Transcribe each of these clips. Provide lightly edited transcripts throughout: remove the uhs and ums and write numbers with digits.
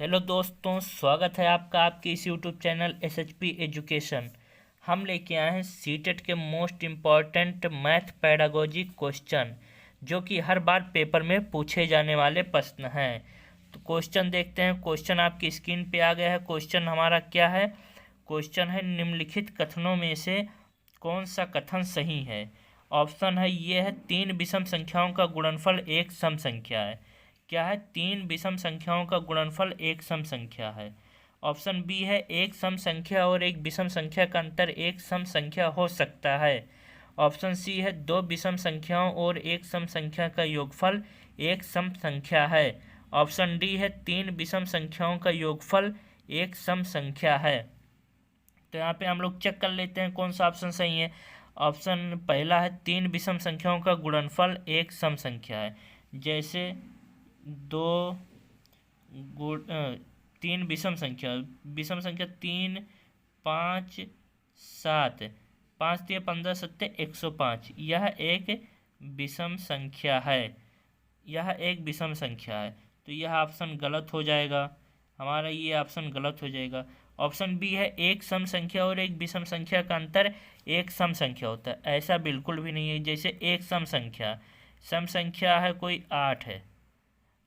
Hello दोस्तों, स्वागत है आपका आपके इस यूट्यूब चैनल SHP एजुकेशन। हम लेके आए हैं सीटेट के most important math pedagogy question, जो कि हर बार पेपर में पूछे जाने वाले प्रश्न हैं। तो क्वेश्चन देखते हैं। क्वेश्चन आपकी स्क्रीन पे आ गया है। क्वेश्चन हमारा क्या है? क्वेश्चन है, निम्नलिखित कथनों में से कौन सा कथन सही है? ऑप्शन है, ये है, 3 विषम संख्याओं का गुणनफल एक सम संख्या है। क्या है? 3 विषम संख्याओं का गुणनफल एक सम संख्या है। ऑप्शन बी है, एक सम संख्या और एक विषम संख्या का अंतर एक सम संख्या हो सकता है। ऑप्शन सी है, 2 विषम संख्याओं और एक सम संख्या का योगफल एक सम संख्या है। ऑप्शन डी है, 3 विषम संख्याओं का योगफल एक सम संख्या है। तो यहाँ पे हम लोग चेक कर लेते हैं कौन सा ऑप्शन सही है। ऑप्शन पहला है, 3 विषम संख्याओं का गुणनफल एक सम संख्या है। जैसे दो गुण 3 विषम संख्या 3, 5, 7, 5 3 15 7 105, यह एक विषम संख्या है। यह एक विषम संख्या है, तो यह ऑप्शन गलत हो जाएगा। हमारा ये ऑप्शन गलत हो जाएगा। ऑप्शन बी है, एक सम संख्या और एक विषम संख्या का अंतर एक सम संख्या होता है। ऐसा बिल्कुल भी नहीं है। जैसे एक सम संख्या है कोई 8 है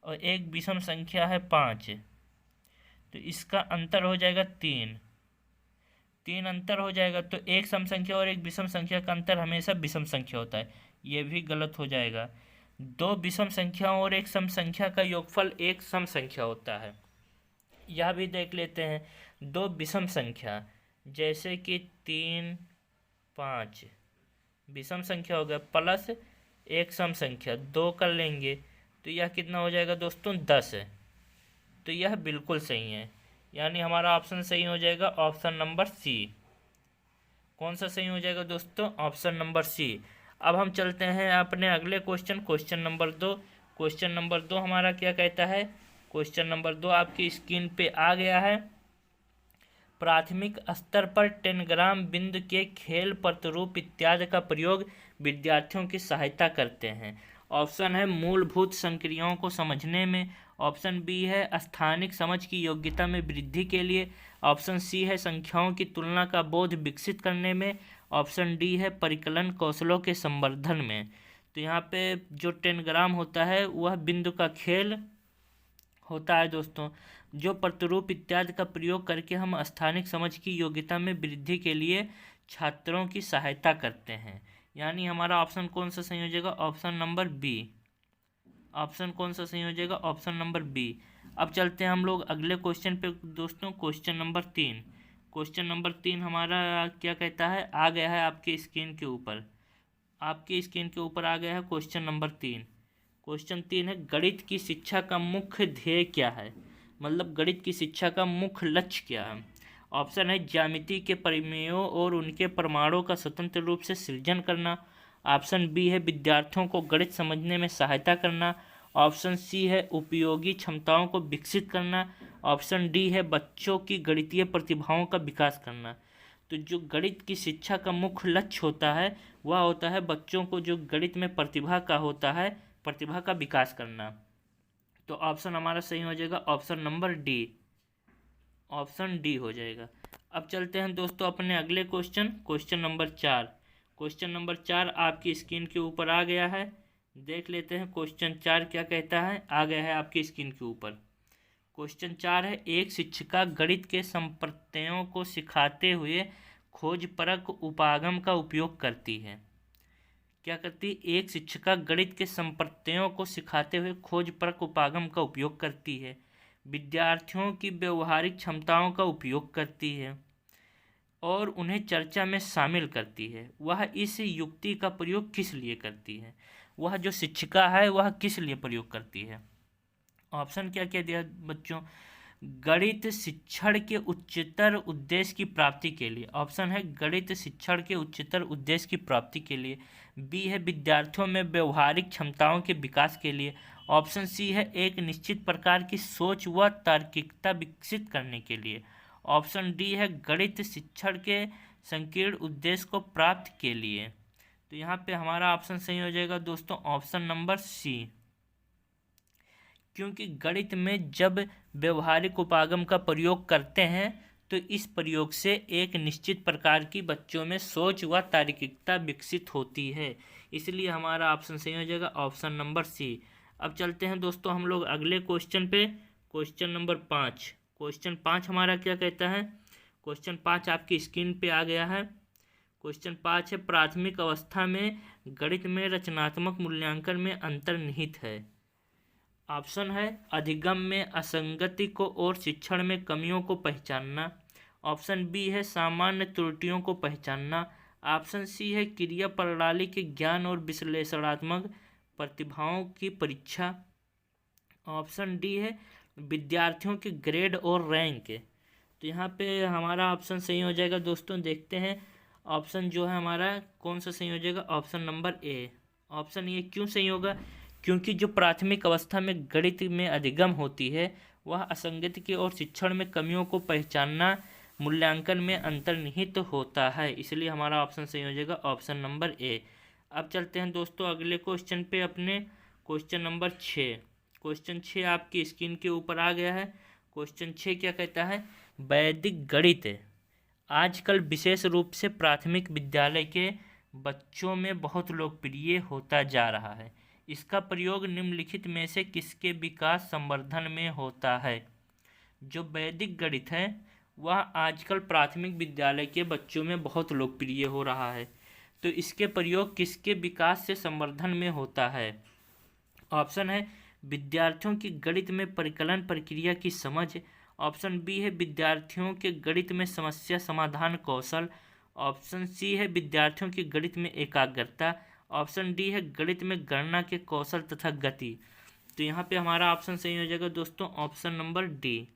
और एक विषम संख्या है 5, तो इसका अंतर हो जाएगा 3। 3 अंतर हो जाएगा, तो एक सम संख्या और एक विषम संख्या का अंतर हमेशा विषम संख्या होता है। ये भी गलत हो जाएगा। 2 विषम संख्याओं और एक सम संख्या का योगफल एक सम संख्या होता है। यह भी देख लेते हैं। 2 विषम संख्या जैसे कि 3, 5 विषम संख्या हो गया, प्लस एक सम संख्या 2 कर लेंगे, तो यह कितना हो जाएगा दोस्तों? 10 है। तो यह बिल्कुल सही है, यानी हमारा ऑप्शन सही हो जाएगा ऑप्शन नंबर सी। कौन सा सही हो जाएगा दोस्तों? Option number C. अब हम चलते हैं अपने अगले क्वेश्चन नंबर 2। क्वेश्चन नंबर 2 हमारा क्या कहता है? क्वेश्चन नंबर 2 आपकी स्क्रीन पे आ गया है। प्राथमिक स्तर पर टेनग्राम बिंदु के खेल प्रतिरूप इत्यादि का प्रयोग विद्यार्थियों की सहायता करते हैं। ऑप्शन है, मूलभूत संक्रियाओं को समझने में। ऑप्शन बी है, स्थानिक समझ की योग्यता में वृद्धि के लिए। ऑप्शन सी है, संख्याओं की तुलना का बोध विकसित करने में। ऑप्शन डी है, परिकलन कौशलों के संवर्धन में। तो यहाँ पे जो टेनग्राम होता है वह बिंदु का खेल होता है दोस्तों, जो प्रतिरूप इत्यादि का प्रयोग करके हम स्थानिक समझ की योग्यता में वृद्धि के लिए छात्रों की सहायता करते हैं। यानी हमारा ऑप्शन कौन सा सही हो जाएगा? Option number B. ऑप्शन कौन सा सही हो जाएगा? Option number B. अब चलते हैं हम लोग अगले क्वेश्चन पे दोस्तों। Question number 3। क्वेश्चन नंबर 3 हमारा क्या कहता है? आ गया है आपके स्क्रीन के ऊपर। आपकी स्क्रीन के ऊपर आ गया है क्वेश्चन नंबर 3। क्वेश्चन 3 है, गणित की शिक्षा का मुख्य ध्येय क्या है? मतलब गणित की शिक्षा का मुख्य लक्ष्य क्या है? ऑप्शन है, ज्यामिति के परिमेयों और उनके प्रमाणों का स्वतंत्र रूप से सृजन करना। ऑप्शन बी है, विद्यार्थियों को गणित समझने में सहायता करना। ऑप्शन सी है, उपयोगी क्षमताओं को विकसित करना। ऑप्शन डी है, बच्चों की गणितीय प्रतिभाओं का विकास करना। तो जो गणित की शिक्षा का मुख्य लक्ष्य होता है वह होता है बच्चों को जो गणित में प्रतिभा का होता है, प्रतिभा का विकास करना। तो ऑप्शन हमारा सही हो जाएगा option number D. Option D हो जाएगा। अब चलते हैं दोस्तों अपने अगले क्वेश्चन नंबर 4। क्वेश्चन नंबर 4 आपकी स्क्रीन के ऊपर आ गया है। देख लेते हैं क्वेश्चन 4 क्या कहता है। आ गया है आपकी स्क्रीन के ऊपर। क्वेश्चन 4 है, एक शिक्षिका गणित के संप्रत्ययों को सिखाते हुए खोजपरक उपागम का उपयोग करती है। क्या करती? एक शिक्षिका गणित के संप्रत्ययों को सिखाते हुए खोजपरक उपागम का उपयोग करती है, विद्यार्थियों की व्यवहारिक क्षमताओं का उपयोग करती है और उन्हें चर्चा में शामिल करती है। वह इस युक्ति का प्रयोग किस लिए करती है? वह जो शिक्षिका है वह किस लिए प्रयोग करती है? ऑप्शन क्या क्या दिया बच्चों? गणित शिक्षण के उच्चतर उद्देश्य की प्राप्ति के लिए। ऑप्शन है, गणित शिक्षण के उच्चतर उद्देश्य की प्राप्ति के लिए। बी है, विद्यार्थियों में व्यवहारिक क्षमताओं के विकास के लिए। ऑप्शन सी है, एक निश्चित प्रकार की सोच व तार्किकता विकसित करने के लिए। ऑप्शन डी है, गणित शिक्षण के संकीर्ण उद्देश्य को प्राप्त के लिए। तो यहाँ पे हमारा ऑप्शन सही हो जाएगा दोस्तों ऑप्शन नंबर सी। क्योंकि गणित में जब व्यवहारिक उपागम का प्रयोग करते हैं तो इस प्रयोग से एक निश्चित प्रकार की बच्चों में सोच व तार्किकता विकसित होती है। इसलिए हमारा ऑप्शन सही हो जाएगा ऑप्शन नंबर सी। अब चलते हैं दोस्तों हम लोग अगले क्वेश्चन पे। Question number 5। क्वेश्चन 5 हमारा क्या कहता है? क्वेश्चन 5 आपकी स्क्रीन पे आ गया है। क्वेश्चन 5 है, प्राथमिक अवस्था में गणित में रचनात्मक मूल्यांकन में अंतर्निहित है। ऑप्शन है अधिगम में असंगति को और शिक्षण में कमियों को पहचानना। ऑप्शन बी है सामान्य त्रुटियों को पहचानना। ऑप्शन सी है क्रिया प्रणाली के ज्ञान और विश्लेषणात्मक प्रतिभाओं की परीक्षा। ऑप्शन डी है विद्यार्थियों के ग्रेड और रैंक। तो यहाँ पे हमारा ऑप्शन सही हो जाएगा दोस्तों। देखते हैं ऑप्शन जो है हमारा कौन सा सही हो जाएगा। Option number A. Option A क्यों सही होगा? क्योंकि जो प्राथमिक अवस्था में गणित में अधिगम होती है वह असंगति की और शिक्षण में कमियों को पहचानना मूल्यांकन में अंतर्निहित होता है। इसलिए हमारा ऑप्शन सही हो जाएगा ऑप्शन नंबर ए। अब चलते हैं दोस्तों अगले क्वेश्चन पे अपने। Question number 6। क्वेश्चन 6 आपकी स्क्रीन के ऊपर आ गया है। क्वेश्चन 6 क्या कहता है? वैदिक गणित आजकल विशेष रूप से प्राथमिक विद्यालय के बच्चों में बहुत लोकप्रिय होता जा रहा है। इसका प्रयोग निम्नलिखित में से किसके विकास संवर्धन में होता है? जो वैदिक गणित है वह आजकल प्राथमिक विद्यालय के बच्चों में बहुत लोकप्रिय हो रहा है, तो इसके प्रयोग किसके विकास से संवर्धन में होता है? ऑप्शन है विद्यार्थियों की गणित में परिकलन प्रक्रिया की समझ। ऑप्शन बी है विद्यार्थियों के गणित में समस्या समाधान कौशल। ऑप्शन सी है विद्यार्थियों की गणित में एकाग्रता। ऑप्शन डी है गणित में गणना के कौशल तथा गति। तो यहाँ पे हमारा ऑप्शन सही हो जाएगा दोस्तों option number D.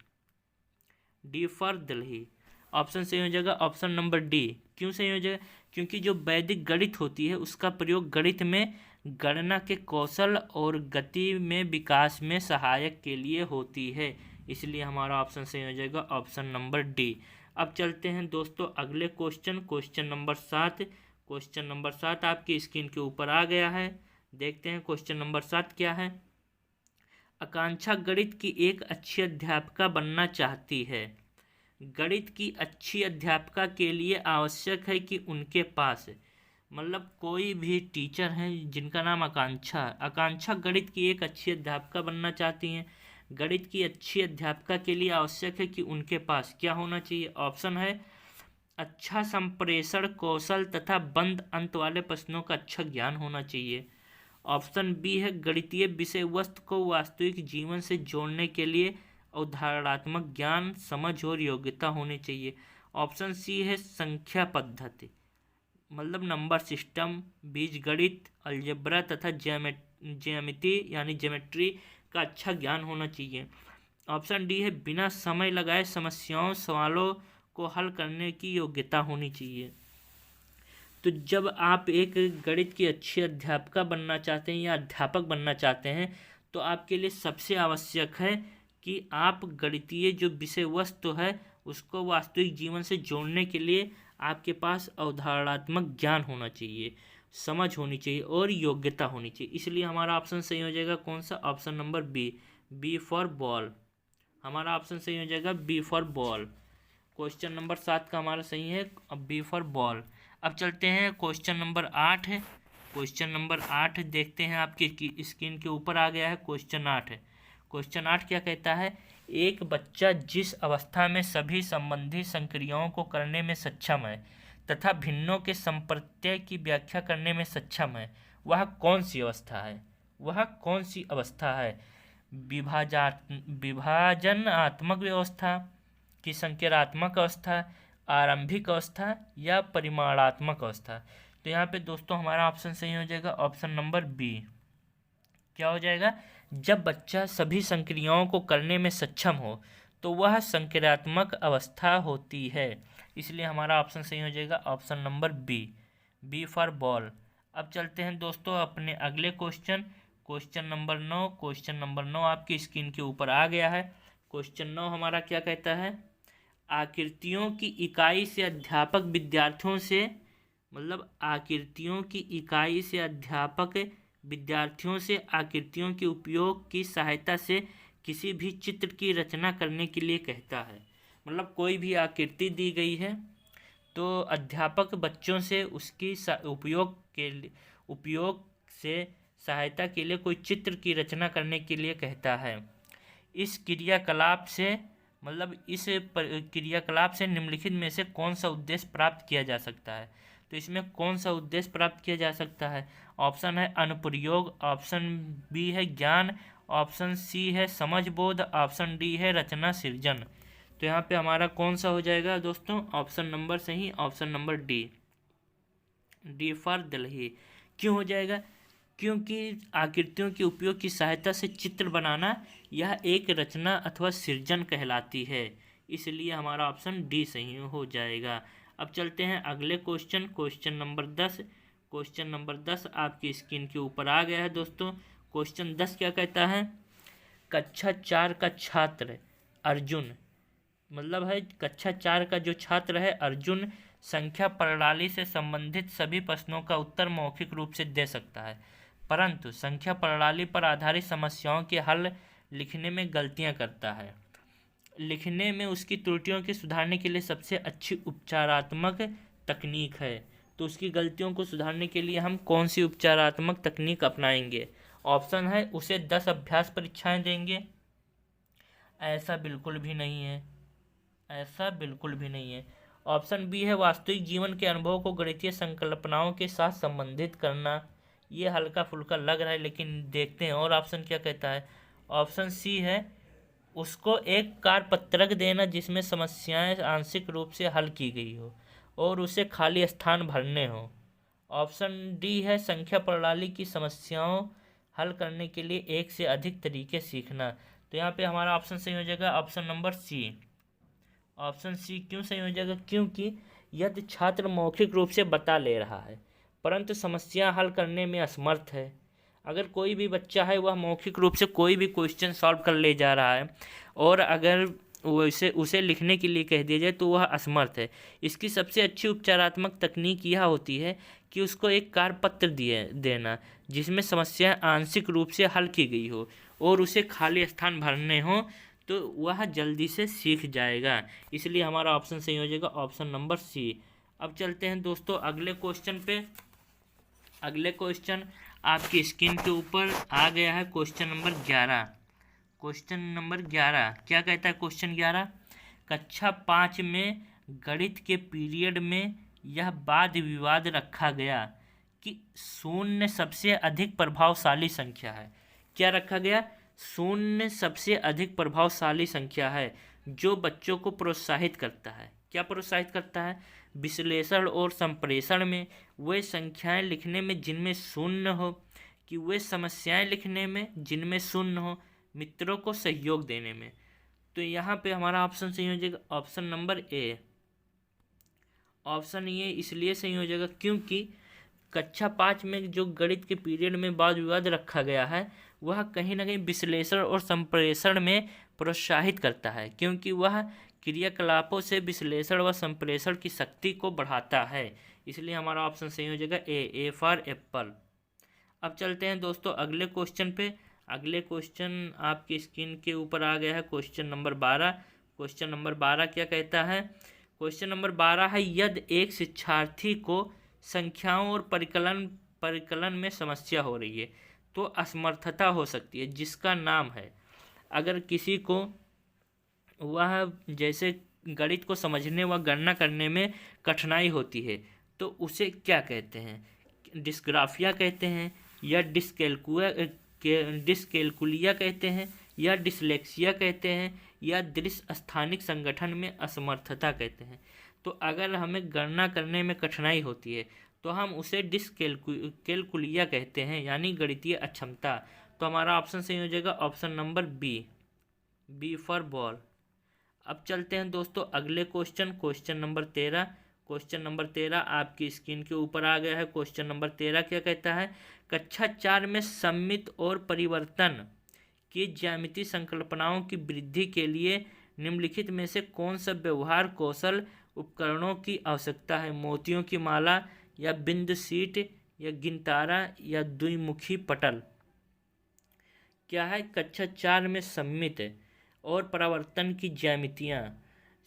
D for Delhi. Option सही हो जाएगा ऑप्शन नंबर डी। क्यों सही हो जाएगा? क्योंकि जो वैदिक गणित होती है उसका प्रयोग गणित में गणना के कौशल और गति में विकास में सहायक के लिए होती है। इसलिए हमारा ऑप्शन सही हो जाएगा ऑप्शन नंबर डी। अब चलते हैं दोस्तों अगले question. Question number 7। Question number 7 आपकी स्क्रीन के ऊपर आ गया है। देखते हैं क्वेश्चन नंबर 7 क्या है। आकांक्षा गणित की एक अच्छी अध्यापिका बनना चाहती है। गणित की अच्छी अध्यापिका के लिए आवश्यक है कि उनके पास मतलब कोई भी टीचर हैं जिनका नाम आकांक्षा गणित की एक अच्छी अध्यापिका बनना चाहती हैं। गणित की अच्छी अध्यापिका के लिए आवश्यक है कि उनके पास क्या होना चाहिए? ऑप्शन है अच्छा संप्रेषण कौशल तथा बंद अंत वाले प्रश्नों का अच्छा ज्ञान होना चाहिए। ऑप्शन बी है गणितीय विषय वस्तु को वास्तविक जीवन से जोड़ने के लिए अवधारणात्मक ज्ञान समझ और योग्यता होनी चाहिए। ऑप्शन सी है संख्या पद्धति मतलब नंबर सिस्टम, बीजगणित, अलजेब्रा तथा ज्यामिति यानी ज्योमेट्री का अच्छा ज्ञान होना चाहिए। ऑप्शन डी है बिना समय लगाए सवालों को हल करने की योग्यता होनी चाहिए। तो जब आप एक गणित की अच्छी अध्यापिका बनना चाहते हैं या अध्यापक बनना चाहते हैं तो आपके लिए सबसे आवश्यक है कि आप गणितीय जो विषय वस्तु है उसको वास्तविक जीवन से जोड़ने के लिए आपके पास अवधारणात्मक ज्ञान होना चाहिए, समझ होनी चाहिए और योग्यता होनी चाहिए। इसलिए हमारा ऑप्शन सही हो जाएगा कौन सा? Option number B. B for ball. हमारा ऑप्शन सही हो जाएगा B for ball. Question number 7 का हमारा सही है अब बी फॉर बॉल। अब चलते हैं क्वेश्चन नंबर 8 है। क्वेश्चन नंबर 8 देखते हैं आपकी स्क्रीन के ऊपर आ गया है। क्वेश्चन 8 है। क्वेश्चन 8 क्या कहता है? एक बच्चा जिस अवस्था में सभी संबंधी संक्रियाओं को करने में सक्षम है तथा भिन्नों के संप्रत्यय की व्याख्या करने में सक्षम है वह कौन सी अवस्था है? वह कौन सी अवस्था है? विभाजनात्मक व्यवस्था की संकेतात्मक अवस्था, आरंभिक अवस्था या परिमाणात्मक अवस्था। तो यहाँ पे दोस्तों हमारा ऑप्शन सही हो जाएगा ऑप्शन नंबर बी। क्या हो जाएगा? जब बच्चा सभी संक्रियाओं को करने में सक्षम हो तो वह संक्रियात्मक अवस्था होती है। इसलिए हमारा ऑप्शन सही हो जाएगा option number B. B for ball. अब चलते हैं दोस्तों अपने अगले question. Question number 9। Question number 9 आपकी स्क्रीन के ऊपर आ गया है। क्वेश्चन 9 हमारा क्या कहता है? आकृतियों की इकाई से अध्यापक विद्यार्थियों से आकृतियों की इकाई से अध्यापक विद्यार्थियों से आकृतियों के उपयोग की सहायता से किसी भी चित्र की रचना करने के लिए कहता है। मतलब कोई भी आकृति दी गई है तो अध्यापक बच्चों से उसकी उपयोग से सहायता के लिए कोई चित्र की रचना करने के लिए कहता है। इस क्रियाकलाप से निम्नलिखित में से कौन सा उद्देश्य प्राप्त किया जा सकता है। तो इसमें कौन सा उद्देश्य प्राप्त किया जा सकता है? ऑप्शन है अनुप्रयोग, ऑप्शन बी है ज्ञान, ऑप्शन सी है समझबोध, ऑप्शन डी है रचना सृजन। तो यहाँ पे हमारा कौन सा हो जाएगा दोस्तों? ऑप्शन नंबर सही, option number D, D for Delhi. क्यों हो जाएगा? क्योंकि आकृतियों के उपयोग की सहायता से चित्र बनाना यह एक रचना अथवा सृजन कहलाती है, इसलिए हमारा ऑप्शन डी सही हो जाएगा। अब चलते हैं अगले question, question number 10। Question number 10 आपकी स्क्रीन के ऊपर आ गया है दोस्तों। क्वेश्चन 10 क्या कहता है? कक्षा 4 का छात्र अर्जुन, मतलब है कक्षा 4 का जो छात्र है अर्जुन, संख्या प्रणाली से संबंधित सभी प्रश्नों का उत्तर मौखिक रूप से दे सकता है, परंतु संख्या प्रणाली पर आधारित समस्याओं के हल लिखने में गलतियां करता है। लिखने में उसकी त्रुटियों के सुधारने के लिए सबसे अच्छी उपचारात्मक तकनीक है। तो उसकी गलतियों को सुधारने के लिए हम कौन सी उपचारात्मक तकनीक अपनाएंगे? ऑप्शन है उसे 10 अभ्यास परीक्षाएं देंगे। ऐसा बिल्कुल भी नहीं है, ऐसा बिल्कुल भी नहीं है। ऑप्शन बी है वास्तविक जीवन के अनुभव को गणितीय संकल्पनाओं के साथ संबंधित करना। ये हल्का फुल्का लग रहा है, लेकिन देखते हैं और ऑप्शन क्या कहता है। ऑप्शन सी है उसको एक कार्यपत्रक देना जिसमें समस्याएं आंशिक रूप से हल की गई हो और उसे खाली स्थान भरने हो। ऑप्शन डी है संख्या प्रणाली की समस्याओं हल करने के लिए एक से अधिक तरीके सीखना। तो यहाँ पे हमारा ऑप्शन सही हो जाएगा option number C. Option C क्यों सही हो जाएगा? क्योंकि यदि छात्र मौखिक रूप से बता ले रहा है परंतु समस्या हल करने में असमर्थ है, अगर कोई भी बच्चा है वह मौखिक रूप से कोई भी क्वेश्चन सॉल्व कर ले जा रहा है और अगर उसे लिखने के लिए कह दिया जाए तो वह असमर्थ है, इसकी सबसे अच्छी उपचारात्मक तकनीक यह होती है कि उसको एक कार्यपत्र देना जिसमें समस्या आंशिक रूप से हल की गई हो और उसे खाली स्थान भरने हो, तो वह जल्दी से सीख जाएगा। इसलिए हमारा ऑप्शन सही हो जाएगा ऑप्शन नंबर सी। अब चलते हैं दोस्तों अगले क्वेश्चन पे। अगले क्वेश्चन आपकी स्क्रीन के ऊपर आ गया है, क्वेश्चन नंबर 11। क्वेश्चन नंबर 11 क्या कहता है? क्वेश्चन 11, कक्षा 5 में गणित के पीरियड में यह वाद विवाद रखा गया कि शून्य सबसे अधिक प्रभावशाली संख्या है। क्या रखा गया? शून्य सबसे अधिक प्रभावशाली संख्या है जो बच्चों को प्रोत्साहित करता है। क्या प्रोत्साहित करता है? विश्लेषण और संप्रेषण में, वे संख्याएं लिखने में जिनमें शून्य हो, कि वे समस्याएं लिखने में जिनमें शून्य हो, मित्रों को सहयोग देने में। तो यहाँ पे हमारा ऑप्शन सही हो जाएगा option number A. Option A इसलिए सही हो जाएगा क्योंकि कक्षा 5 में जो गणित के पीरियड में वाद विवाद रखा गया है वह कहीं ना कहीं विश्लेषण और संप्रेषण में प्रोत्साहित करता है, क्योंकि वह क्रियाकलापों से विश्लेषण व संप्रेषण की शक्ति को बढ़ाता है। इसलिए हमारा ऑप्शन सही हो जाएगा ए फॉर एप्पल। अब चलते हैं दोस्तों अगले क्वेश्चन पे। अगले क्वेश्चन आपकी स्क्रीन के ऊपर आ गया है, क्वेश्चन नंबर 12। क्वेश्चन नंबर 12 क्या कहता है? क्वेश्चन नंबर 12 है यदि एक शिक्षार्थी को संख्याओं और परिकलन में समस्या हो रही है तो असमर्थता हो सकती है जिसका नाम है। अगर किसी को वह जैसे गणित को समझने व गणना करने में कठिनाई होती है तो उसे क्या कहते हैं? डिस्ग्राफिया कहते हैं या डिस्कैल्कुलिया कहते हैं या डिसलेक्सिया कहते हैं या दृश्य स्थानिक संगठन में असमर्थता कहते हैं। तो अगर हमें गणना करने में कठिनाई होती है तो हम उसे डिस्कैल्कुलिया कहते हैं, यानी गणितीय अक्षमता। तो हमारा ऑप्शन सही हो जाएगा option number B for ball. अब चलते हैं दोस्तों अगले question, question number 13। Question number 13 आपकी स्क्रीन के ऊपर आ गया है। क्वेश्चन नंबर 13 क्या कहता है? कक्षा 4 में सममित और परिवर्तन की ज्यामितीय संकल्पनाओं की वृद्धि के लिए निम्नलिखित में से कौन सा व्यवहार कौशल उपकरणों की आवश्यकता है? मोतियों की माला या बिंद शीट या गिनतारा या द्विमुखी पटल। क्या है? कक्षा 4 में सममित और परावर्तन की ज्यामितियाँ।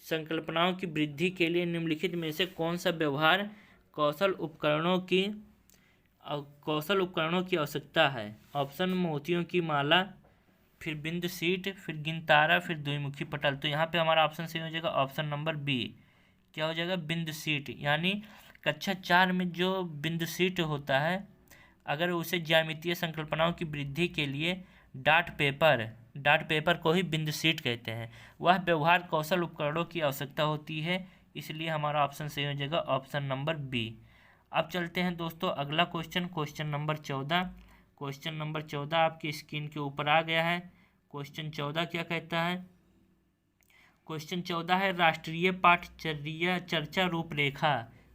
संकल्पनाओं की वृद्धि के लिए निम्नलिखित में से कौन सा व्यवहार कौशल उपकरणों की आवश्यकता है? ऑप्शन: मोतियों की माला, फिर बिंदु सीट, फिर गिनतारा, फिर द्विमुखी पटल। तो यहाँ पे हमारा ऑप्शन सही हो जाएगा ऑप्शन नंबर बी। क्या हो जाएगा? बिंदु सीट। यानी कक्षा 4 में जो बिंदु सीट होता है, अगर उसे ज्यामितीय संकल्पनाओं की वृद्धि के लिए डार्ट पेपर को ही बिंदु सीट कहते हैं, वह व्यवहार कौशल उपकरणों की आवश्यकता होती है। इसलिए हमारा ऑप्शन सही हो जाएगा ऑप्शन नंबर बी। अब चलते हैं दोस्तों अगला क्वेश्चन नंबर 14। क्वेश्चन नंबर 14 आपकी स्क्रीन के ऊपर आ गया है। क्वेश्चन 14 क्या कहता है? क्वेश्चन 14 है राष्ट्रीय पाठचर्या चर्चा रूपरेखा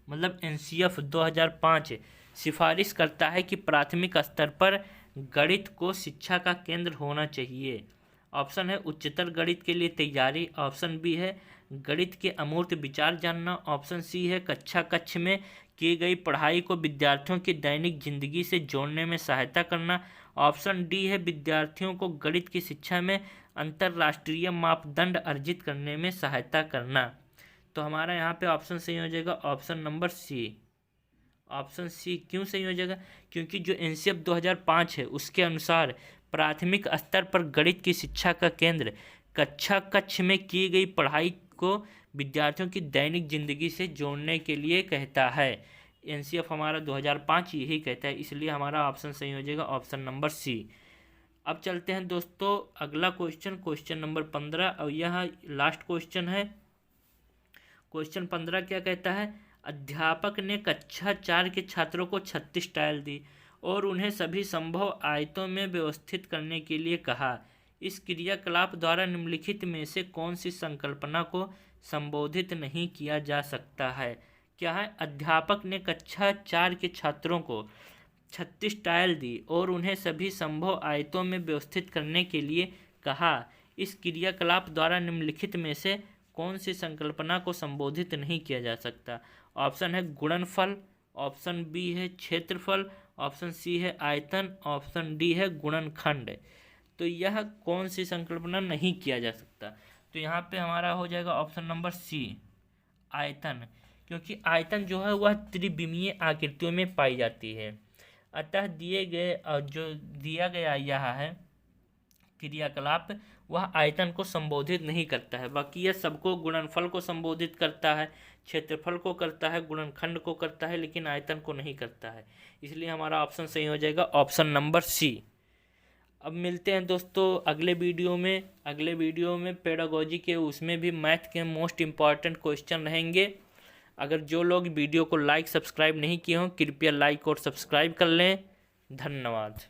मतलब एनसीएफ 2005 सिफारिश करता है कि प्राथमिक स्तर पर गणित को शिक्षा का केंद्र होना चाहिए। ऑप्शन है उच्चतर गणित के लिए तैयारी, ऑप्शन बी है गणित के अमूर्त विचार जानना, ऑप्शन सी है कक्ष में की गई पढ़ाई को विद्यार्थियों की दैनिक जिंदगी से जोड़ने में सहायता करना, ऑप्शन डी है विद्यार्थियों को गणित की शिक्षा में अंतर्राष्ट्रीय मापदंड अर्जित करने में सहायता करना। तो हमारा यहाँ पे ऑप्शन सही हो जाएगा option number C. Option C क्यों सही हो जाएगा? क्योंकि जो एनसीएफ 2005 है उसके अनुसार प्राथमिक स्तर पर गणित की शिक्षा का केंद्र कक्ष में की गई पढ़ाई को विद्यार्थियों की दैनिक जिंदगी से जोड़ने के लिए कहता है। एनसीएफ हमारा 2005 यही कहता है, इसलिए हमारा ऑप्शन सही हो जाएगा ऑप्शन नंबर सी। अब चलते हैं दोस्तों अगला क्वेश्चन नंबर 15 और यह लास्ट क्वेश्चन है। क्वेश्चन 15 क्या कहता है? अध्यापक ने कक्षा 4 के छात्रों को 36 टाइल दी और उन्हें सभी संभव आयतों में व्यवस्थित करने के लिए कहा। इस क्रियाकलाप द्वारा निम्नलिखित में से कौन सी संकल्पना को संबोधित नहीं किया जा सकता है? क्या है? अध्यापक ने कक्षा 4 के छात्रों को 36 टाइल दी और उन्हें सभी संभव आयतों में व्यवस्थित करने के लिए कहा। इस क्रियाकलाप द्वारा निम्नलिखित में से कौन सी संकल्पना को संबोधित नहीं किया जा सकता? ऑप्शन है गुणनफल, ऑप्शन बी है क्षेत्रफल, ऑप्शन सी है आयतन, ऑप्शन डी है गुणनखंड। तो यह कौन सी संकल्पना नहीं किया जा सकता? तो यहाँ पे हमारा हो जाएगा ऑप्शन नंबर सी आयतन, क्योंकि आयतन जो है वह त्रिविमीय आकृतियों में पाई जाती है। अतः जो दिया गया यह है क्रियाकलाप वह आयतन को संबोधित नहीं करता है। बाकी यह सबको गुणनफल को संबोधित करता है, क्षेत्रफल को करता है, गुणनखंड को करता है, लेकिन आयतन को नहीं करता है। इसलिए हमारा ऑप्शन सही हो जाएगा ऑप्शन नंबर सी। अब मिलते हैं दोस्तों अगले वीडियो में पेडागोजी के उसमें भी मैथ के मोस्ट इम्पॉर्टेंट क्वेश्चन रहेंगे। अगर जो लोग वीडियो को लाइक सब्सक्राइब नहीं किए हों कृपया लाइक और सब्सक्राइब कर लें। धन्यवाद।